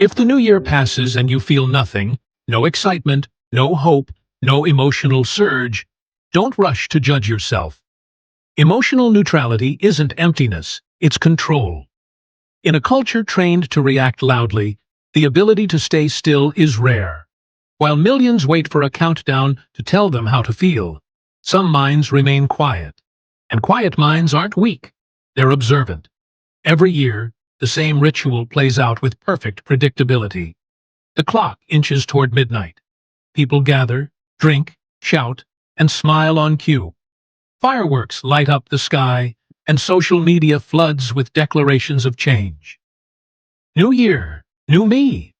If the new year passes and you feel nothing, no excitement, no hope, no emotional surge, don't rush to judge yourself. Emotional neutrality isn't emptiness, it's control. In a culture trained to react loudly, the ability to stay still is rare. While millions wait for a countdown to tell them how to feel, some minds remain quiet. And quiet minds aren't weak, they're observant. Every year, the same ritual plays out with perfect predictability. The clock inches toward midnight. People gather, drink, shout, and smile on cue. Fireworks light up the sky, and social media floods with declarations of change. New year, new me.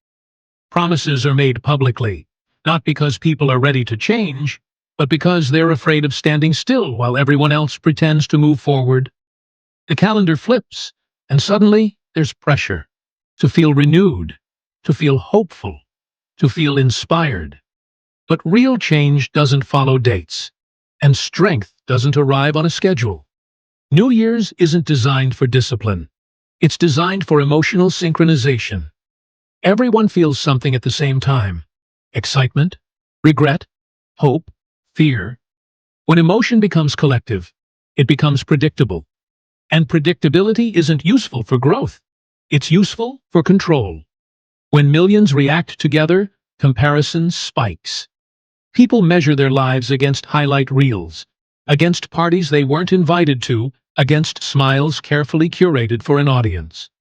Promises are made publicly, not because people are ready to change, but because they're afraid of standing still while everyone else pretends to move forward. The calendar flips, and suddenly there's pressure to feel renewed, to feel hopeful, to feel inspired. But real change doesn't follow dates, and strength doesn't arrive on a schedule. New Year's isn't designed for discipline. It's designed for emotional synchronization. Everyone feels something at the same time. Excitement, regret, hope, fear. When emotion becomes collective, it becomes predictable. And predictability isn't useful for growth. It's useful for control. When millions react together, comparison spikes. People measure their lives against highlight reels, against parties they weren't invited to, against smiles carefully curated for an audience.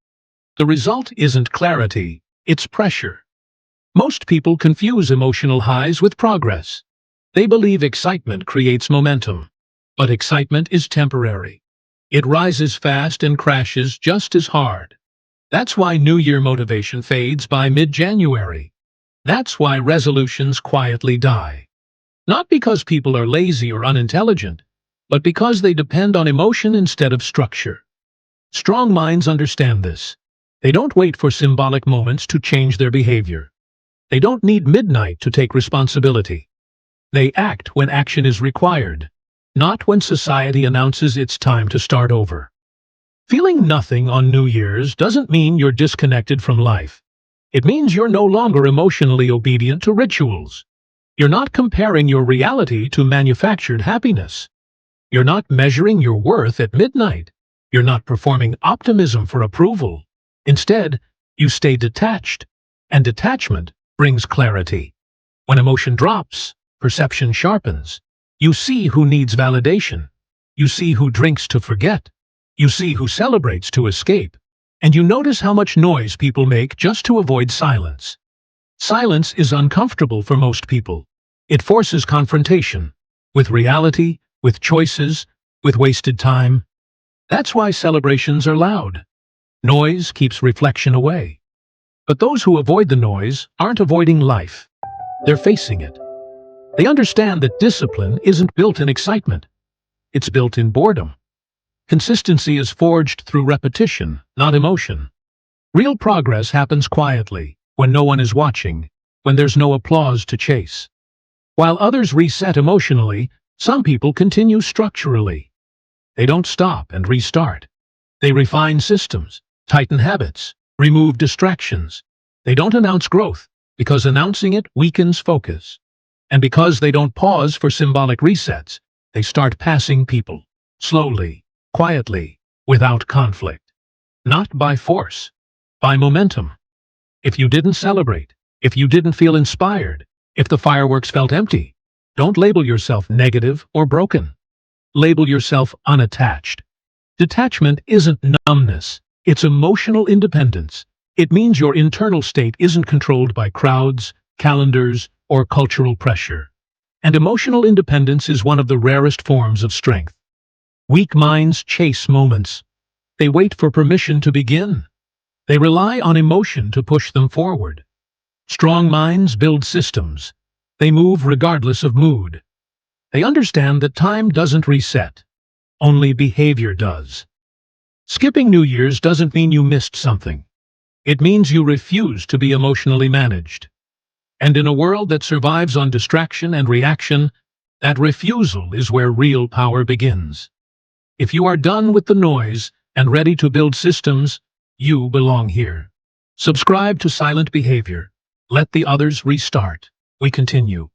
The result isn't clarity, it's pressure. Most people confuse emotional highs with progress. They believe excitement creates momentum. But excitement is temporary. It rises fast and crashes just as hard. That's why New Year motivation fades by mid-January. That's why resolutions quietly die. Not because people are lazy or unintelligent, but because they depend on emotion instead of structure. Strong minds understand this. They don't wait for symbolic moments to change their behavior. They don't need midnight to take responsibility. They act when action is required, not when society announces it's time to start over. Feeling nothing on New Year's doesn't mean you're disconnected from life. It means you're no longer emotionally obedient to rituals. You're not comparing your reality to manufactured happiness. You're not measuring your worth at midnight. You're not performing optimism for approval. Instead, you stay detached, and detachment brings clarity. When emotion drops, perception sharpens. You see who needs validation. You see who drinks to forget. You see who celebrates to escape. And you notice how much noise people make just to avoid silence. Silence is uncomfortable for most people. It forces confrontation with reality, with choices, with wasted time. That's why celebrations are loud. Noise keeps reflection away. But those who avoid the noise aren't avoiding life. They're facing it. They understand that discipline isn't built in excitement. It's built in boredom. Consistency is forged through repetition, not emotion. Real progress happens quietly, when no one is watching, when there's no applause to chase. While others reset emotionally, some people continue structurally. They don't stop and restart. They refine systems, tighten habits, remove distractions. They don't announce growth, because announcing it weakens focus. And because they don't pause for symbolic resets, they start passing people, slowly, quietly, without conflict. Not by force, by momentum. If you didn't celebrate, if you didn't feel inspired, if the fireworks felt empty, don't label yourself negative or broken. Label yourself unattached. Detachment isn't numbness, it's emotional independence. It means your internal state isn't controlled by crowds, calendars, or cultural pressure. And emotional independence is one of the rarest forms of strength. Weak minds chase moments. They wait for permission to begin. They rely on emotion to push them forward. Strong minds build systems. They move regardless of mood. They understand that time doesn't reset. Only behavior does. Skipping New Year's doesn't mean you missed something. It means you refuse to be emotionally managed. And in a world that survives on distraction and reaction, that refusal is where real power begins. If you are done with the noise and ready to build systems, you belong here. Subscribe to Silent Behavior. Let the others restart. We continue.